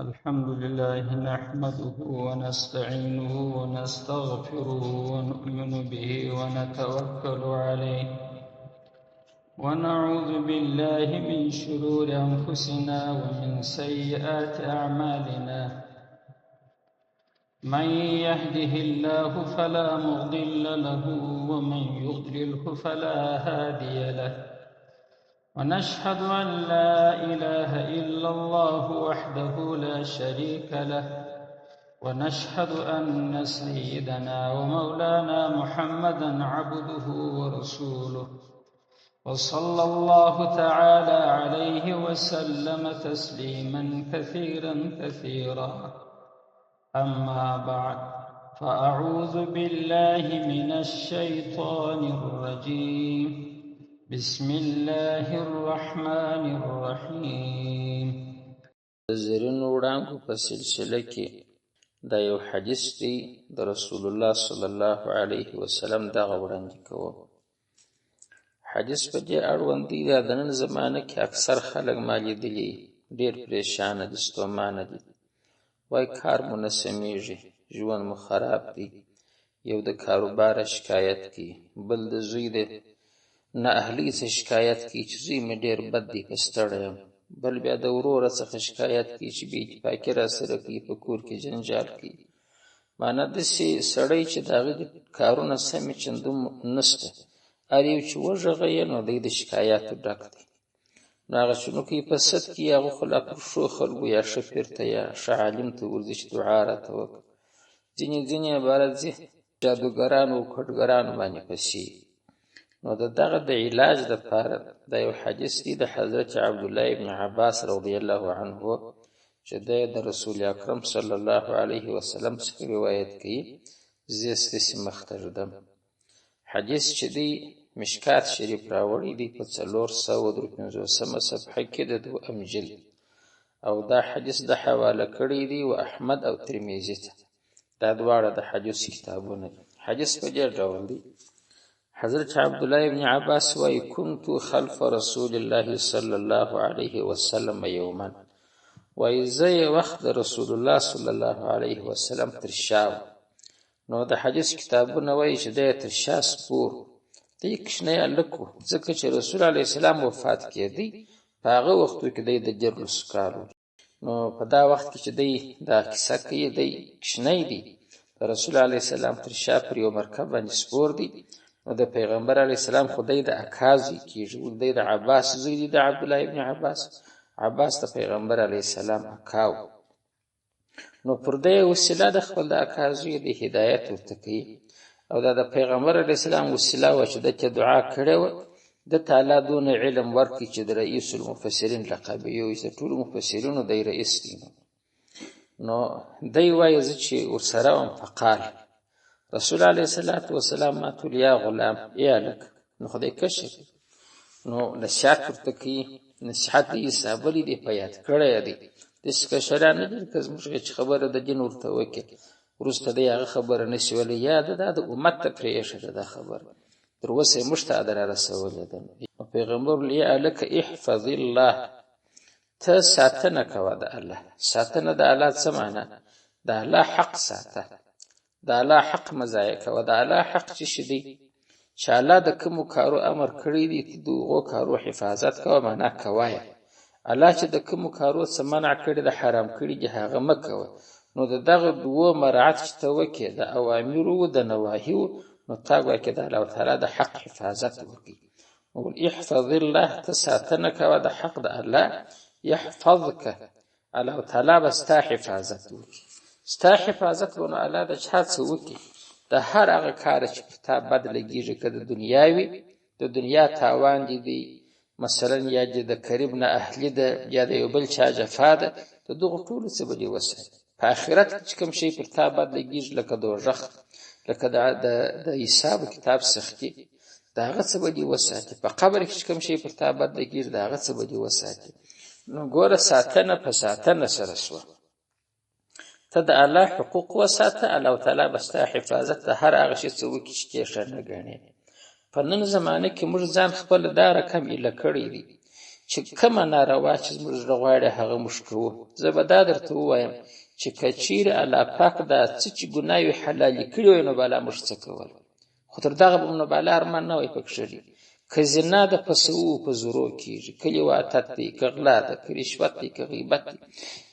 الحمد لله نحمده ونستعينه ونستغفره ونؤمن به ونتوكل عليه ونعوذ بالله من شرور أنفسنا ومن سيئات أعمالنا من يهده الله فلا مضل له ومن يضلله فلا هادي له ونشهد أن لا إله إلا الله وحده لا شريك له ونشهد أن سيدنا ومولانا محمدا عبده ورسوله وصلى الله تعالى عليه وسلم تسليما كثيرا كثيرا أما بعد فأعوذ بالله من الشيطان الرجيم بسم الله الرحمن الرحیم. د زرینو وړانګو په سلسله کې دا یو حدیث دی د رسول الله صلی الله علیه وسلم دغه وړاندې کوم. حدیث په دې اړوند دی دا د نن زمانه کې اکثر خلک ما لیدلي ډېر پریشانه دي، ستومانه دي، وای کار مو نه سمیږي، ژوند مو خراب دی، یو د کاروبار شکایت کوي، بل د زوی د نه اهلی څخه شکایت کوي چې زوی مې ډېر بد دی په ستړی یم، بل بیا د وروره څخه شکایت کوي چې بې اتفاقي راسره کوي، په کور کې جنجال کوي. معنا داسې سړی چې د هغه د کارونه سمې چندو نشته، هر یو چې وغږوي نو دی د شکایاتو ډک دی. نو هغه چونو کوي په سد کې هغه خو لا پر ښو خلکو یا ښه پیر ته یا ښه عالم ته ورځي چې دعا راته وکړه. ځینې عبارت ځي جادوګرانو او کټګرانو باندې پسې. نو دغه د علاج دپاره دا یو حدیث دی د حضرت عبدالله ابن عباس رضی الله عنه چې د رسول اکرم صلی الله علیه وسلم څخه روایت کوي. زه ستاسې مخته ږدم. حدیث چې دی مشکات شریف راوړی دی په 453 صفحه کې د 2 جلد، او دا حدیث د حواله کړی دی و احمد او ترمذی ته. دا دواړه د حدیث کتابونه دي. حدیث په دې ډول دی. حضرت عبدالله ابن عباس وی كنت خلف رسول الله صلی الله علیه وسلم یوما، وی زه وخت رسول الله صلی الله علیه وسلم تر شاو. نو د حدیث کتابونه وی چې د تر شا سپور د کښنه الکو، ځکه چې رسول علیه السلام وفات کېدی په هغه وختو کې د جرلس کالو. نو په دا وخت کې چې دی دا کیسه کوي دی کښنه دی رسول علیه السلام تر شا پر یو مرکب باندې سپور دی. نو د پیغمبر علیه السلام خدای د اکازي کیږي، ولدی د عباس زوی دی د عبدالله ابن عباس. عباس د پیغمبر علیه السلام اکاو. نو پر دې وسیله د خپل د اکازي د هدایت ورته کوي، او دا د پیغمبر علیه السلام وسیله و چې د دعا کړې و د تعالی دون علم ورکړي چې د رئیس المفسرین لقب یو چې ټول مفسرینو د رئیس دی. نو دی وایي چې ورسره هم فقال رسول علیه السلام ما تول یا غلام یا لک، نو خدای کشف نو نصیحت ورته کوي. نصیحت یې حسابلی دی په یاد کړی دی. داسې کشران نه دي که زموږ چې خبره د دین ورته وکړي وروسته دی هغه خبره نشي ویلی، یا د امت ته پرېښې ده دا خبره، تر اوسه یې موږ ته ده رارسولې ده. پیغمبر یا لک احفظ الله، ته ساتنه کوه د الله. ساتنه د الله څه معنا؟ د الله حق ساته، د الله حق مضایع کوه. د الله حق چې شي دی چې الله د کومو کارو امر کړی دی ته د هغو کارو حفاظت کوه، معنا کوایه. الله چې د کومو کارو څه منع کړي د حرام کړي دي هغه مه کوه. نو د دغه دوو مراعات چې ته وکړې د اوامرو د نواهیو، نو تا ګویا کې د الله تعالی د حق حفاظت وکړي. نو احفظ الله، ته ساتنه کوه د حق د الله، یحفظک، الله تعالی به ستا حفاظت وکړي. ستا حفاظت ونه الله د چا څه وکړي؟ د هر هغه کار چې په تا بد لګېږي، که د دنیا وي د دنیا تاوان دی مثلا، یا د قریب نه اهلي ده، یا د یو بل چا جفا ده، د دغو ټولو څه به دې وساتي. په آخرت کې چې کوم شی پر تا بد لګېږي لکه دوزخ، لکه د حساب کتاب سختي، د هغه څه به دې وساتي. په قبر کې چې کوم شی پر تا بد لګېږي د هغه څه به دې وساتي. نو ګوره ساتنه په ساتنه سره شوه. ته د الله حقوق وساته، الله تعالی به ستا حفاظت د هر هغه شي څه وکړي چې ته ښه نه ګڼې. په نن زمانه کې موږ ځان خپل دا رقم ایله کړی دی چې کومه ناروا چې زموږ زړه غواړي هغه موږ کوو. زه به دا درته ووایم چې که چیرې الله پاک دا څه چې ګناه وي حلالي کړي وای نو بالا موږ څه کول، خو تر دغه به نو بالا ارمان نه وای پکښلي. که زنا ده په سوو په زورو کېږي، که لیواتت دی، که غلا ده، که رشوت دی، که غیبت دی.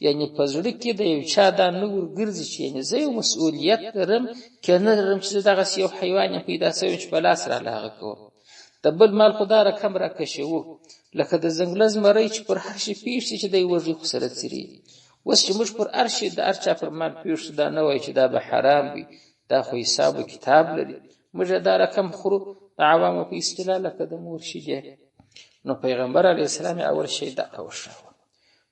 یعنې په زړه کې د یو چا دا نه ورګرځي چې یعنې زه یو مسؤلیت لرم که نه لرم چې زه دغسې یو حیوان یم پیدا سوی چې په لاس راله هغه کوم. د بل مال خو دا رقم راکشوو لکه د ځنګله زمری چې پر هر شي پېښ شي چې دی وږي خو سره څري. اوس چې موږ پر هر شي د هر چا پر مال پېښ شو دا نه وایي چې دا به حرام وي، دا خو حساب و کتاب لري. موږ دا رقم خورو د عوامو په اصطلاح لکه د مور شیدې. نو پیغمبر علیه السلام اول شی دغه وښوه.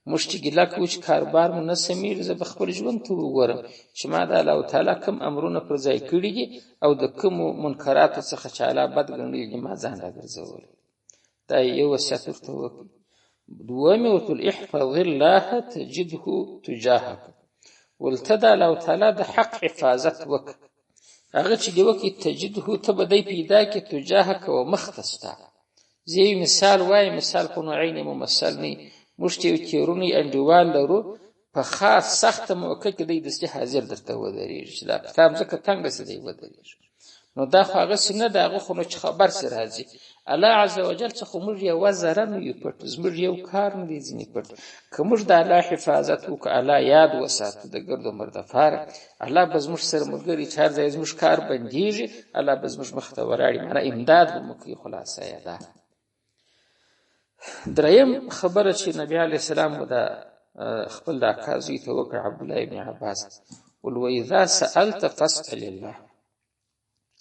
موږ چې ګیله کوو چې کاروبار مو نه سمیږي، زه به خپل ژوند ته وګورم چې ما د الله تعالی کوم امرونه پر ځای کړي دي او د کومو منکراتو څخه چې الله بد ګڼلي دي ما ځان راګرځولی. دا یو وصیت ورته وکړي. دویمې ورته احفظ الله تجده تجاهک، ولته د الله تعالی د حق حفاظت وکړه. هغه چې دی وکړي تجده ته به دی پیدا کړي تجاهک و مخ ته ستا. زه یو مثال وایم، مثال خو نو عین ممثل نه. موږ چې یو تیرونی انډیوال لرو په خاص سخته موقع کې دی دستي حاضر درته ودرېږي چې دا کتاب ځکه تنګ سي دی ودرېږي. نو دا خو هغه څنګه دا هغه خو نو چې خبر سره راځي الله عز وجل څخه موږ یو وزره نه یو پټ، زموږ یو کار نه دی ځینې پټ. که موږ د الله حفاظت وکړو، الله یاد وساتو د ګرد عمر دپاره، الله به زموږ سره ملګري چې هر ځای زموږ کار بندېږي الله به زموږ مخ ته ولاړي، معنی امداد به مو کوي. خلاصه یې ده. دریم خبره چې نبی علیه السلام د خپل د اکا زوی ته وکړه عبدالله ابن عباس، ول واذا سألت فاسأل الله،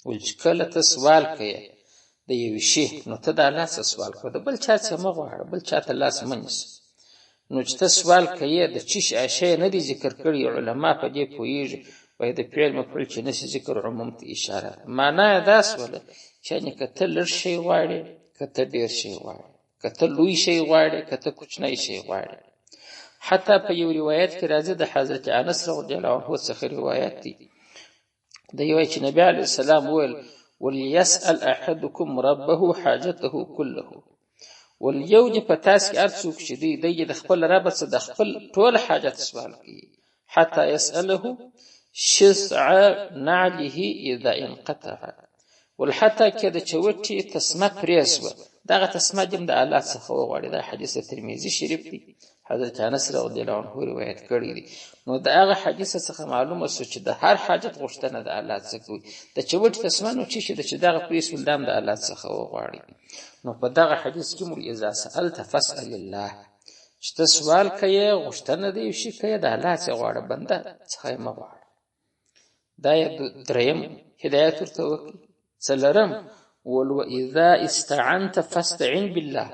ول چې کله ته سوال کوې د یو شي نو ته د الله څخه سوال کوه، د بل چا څخه مه غواړه، بل چا ته لاس مه نیسه. نو چې ته سوال کوې د چی شی نه دي ذکر کړي، علما په دې پوهېږي وایي د فعل مفعول چې نشي ذکر عموم ته اشاره. معنا یې دا سوله چې یعنې که ته لږ شی غواړې، که ته ډېر شی غواړې، که ته لوی شی غواړې، که ته کوچنی شی غواړې. حتی په یو روایت کې راځي د حضرت انس رضی الله عنه څخه روایت دی، دی وایي چې نبی علیه السلام وویل وليسأل احدكم ربه حاجته كله، ولیو دې په تاسو کې هر څوک چې دی د خپل رب څخه د خپل ټول حاجت سوال کوي، حتی يسأله شسع نعله اذا انقطع، ولحتی کې د چوټي تسمه پریسوه دغه تسمه دې د الله څخه وغواړي. دا حدیث ترمذی شریف دی، حضرت انس رضی الله عنه روایت کړی دی. نو دا هغه حدیث څخه معلومه شو چې د هر حاجت غوښتنه د الله څخه وي. د چوټي تسمه نو چې دغه پریسول دام د الله څخه وغواړي. نو په دغه حدیث کې مو اذا سألت فاسأل الله، چې ته سوال کوې غوښتنه دې شي کوې د الله څخه غواړه، بنده څخه مه غواړه. دا دریم هدایت ورته وکړي. څلورم واذا استعنت فاستعن بالله،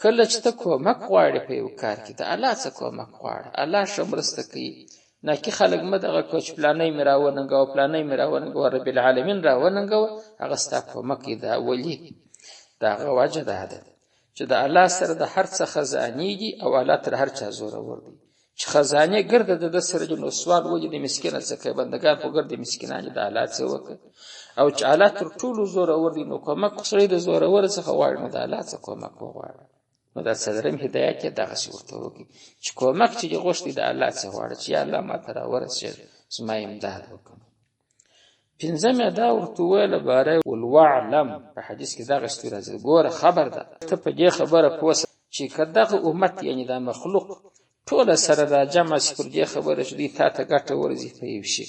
کله چې ته کومک غواړې په یو کار کې د الله څخه کومک غواړه، الله ښه مرسته کوي. نه کې خلک مه دغه کوي چې پلانی مې راوننګوه پلانی مې راوننګوه رب العالمین راوننګوه هغه ستا کومک یې د اولي. د هغه وجه دا ده چې د الله سره د هر څه خزانېږي او الله تر هر چا زورور دی. چې خزانې ګرده د سره نو سوال ولې د مسکینه څخه بندگان خو ګرد مسکینان د الله څخه وکړي، او چې الله تر ټولو زورور دی نو کومک سره د زورور څخه غواړي نو د الله څخه کومک وغواړي. نو دا څلورم هدایت یې دغه څه ورته وکړي چې کومک چې غوښتي د الله څخه غواړي چې الله ما ته راورسېږي زما امداد وکړي. پنځم دا ورته ویله باره والوعلم، په حدیث کې دغه څه راځي ګوره خبر ده ته په دې خبره پوه شه چې که دغه امت یعنې دا مخلوق ټوله سره راجمع شي پر دې خبره چې دوی تا ته ګټه ورځي په یو شي،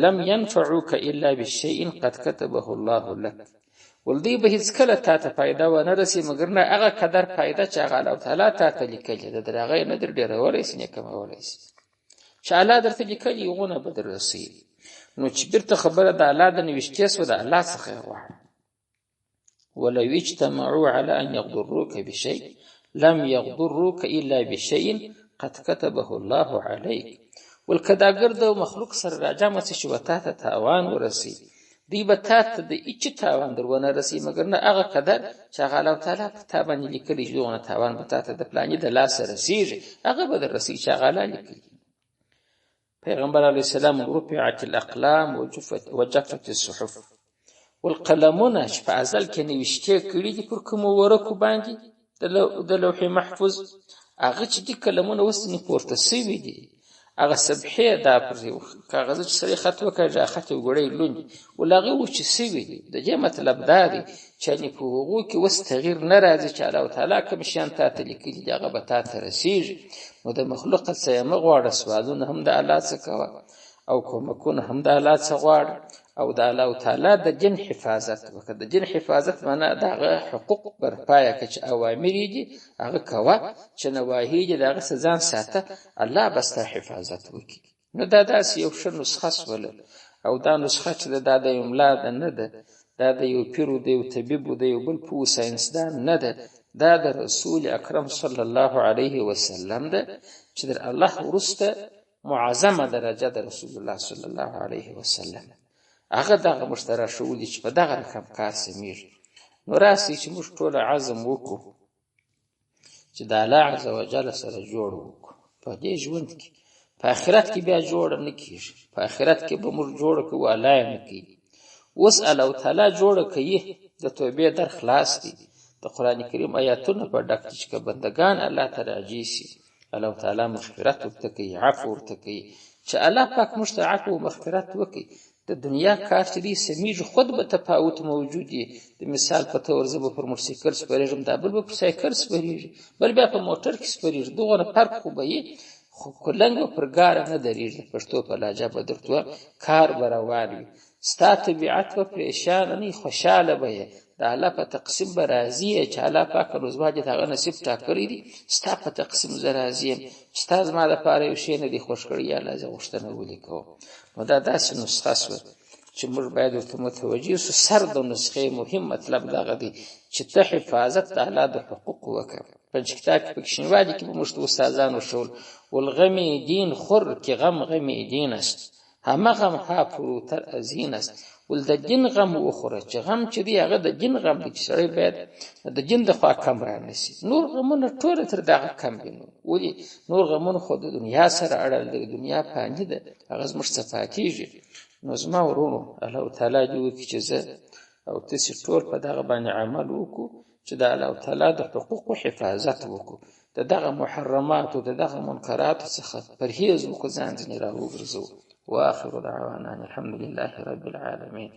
لم ينفعوك الا بشيء قد كتبه الله لك، ولدی به هیڅ کله تا ته فایده ونه رسي مګر نه هغه قدر فایده چې هغه الله تعالی تا ته لیکلې ده، در هغه نه در ډېرولی سي نه کمولی سي چې الله درته لیکلي هغونه به در رسي. نو چې بیرته خبره د الله د نوشتې سوه د الله څخه یې غواړه. ولو اجتمعوا على ان يضروك بشيء لم يضروك الا بشيء قد كتبه الله عليك، ولکه دا ګرد او مخلوق سره راجمع شي چې تا ته تاوان ورسي دی به تا ته د هیڅ تاوان در ونه رسي مګر نه هغه قدر چې هغه الله تعالی په تا باندې لیکلي چې دغه تاوان به تا ته د پلاني د لاسه رسیږي هغه به در رسي چې هغه الله لیکلي. پیغمبر علیه السلام رفعت الاقلام وجفت الصحف، والقلمونه چې په ازل کې نوشتې کړي دي پر کومو ورقو باندې د لوح محفوظ هغه چې دي کلمونه اوس ځینې پورته سوي دي، هغه صفحې دا پر کاغذ چې سړی خط وکړي دا خط وګړی لوند ول هغه وچې سوي دي. د دې مطلب دا دی چې په هغو کې اوس تغییر نه راځي چې الله تعالی کوم شیان تا ته لیکلي دي هغه به تا ته رسېږي. نو د مخلوق څخه یې مه غواړه، سوالونه هم د الله څخه کوه او کومکونه هم د الله څخه غواړه، او د الله تعالی د دین حفاظت وکړه. د دین حفاظت معنا د هغه حقوق برپایه کړه چې اوامر دي هغه کوه، چې نواهی دي هغه ځان ساته، الله به ستا حفاظت وکړي. نو دا داسې یو ښه نسخه شوله، او دا نسخه چې دا د املا ده نه ده، دا د یو پیرو د یو طبیبو د یو بل پوه ساینسدان نه ده، دا د رسول اکرم صلی الله علیه وسلم ده چې در الله وروسته معظمه درجه د رسول الله صلی الله علیه وسلم هغه دغه مشترک شولي چې په دغه رقم کار سمېږي. نو راسي چې موږ ټول عزم وکړو چې د الله عز وجل سره جوړ وکړو په دې ژوند کې. په آخرت کې بیا جوړ نه کیږي، په آخرت کې به موږ جوړ کوو الله نه کوي. اوس الله تعالی جوړ کوي، د توبې در خلاص دي، د قران کریم آیاتونه په ډک چې بندگان الله تعالی راجي سي، الله تعالی مغفرت ورته کوي، عفو ورته کوي. چې الله پاک موږ ته عفو او مغفرت وکړي، د دنیا کار چې دې سمیږي خود به تفاوت موجود دی. د مثال په تور زه به پر موټرسایکل سپریږم، دا بل به پر سایکل سپریږي، بل بیا په موټر کې سپریږي، دغه فرق خو به یې خو کلنګ پر ګاره نه درېږي. پښتو په لهجه به درته کار به روان وي، ستا طبیعت به پریشان نه، خوشحاله به یې. د الله په تقسیم به راضي یې چې الله پاک روزباجې هغه نصیب ټاکلی دي، ستا په تقسیم زه راضي یم چې ستا زما دپاره یو شی نه دی خوښ کړی، یا الله زه غوښتنه ولیکوم. نو دا داسې نسخه شوه چې موږ باید ورته متوجه سو. سر د نسخې مهم مطلب دغه دی چې ته حفاظت د الله د حقوق وکړه. پنځ کتاب کې پکشنوادي کې به موږ ته استادانو شول والغم دین خور کې غم غم دین است، همه غم ها فروتر از این است. ول د دین غم وخوره چې غم چې دی هغه د دین غم دی، چې سړی باید د دین د خوا کم را نشي. نور غمونه ټول تر دغه کم دي. ولې نور غمونه خو د دنیا سره اړه لري، دنیا فانی ده، هغه زموږ صفا کیږي. نو زما ورونو الله تعالی دې وکړي چې زه او تاسو ټول په دغه باندې عمل وکړو چې د الله تعالی د حقوقو حفاظت وکړو، د دغه محرمات او د دغه منکرات څخه پرهیز وکړو، ځان ځنې راوګرځو. واخر دعوانا الحمد لله رب العالمين.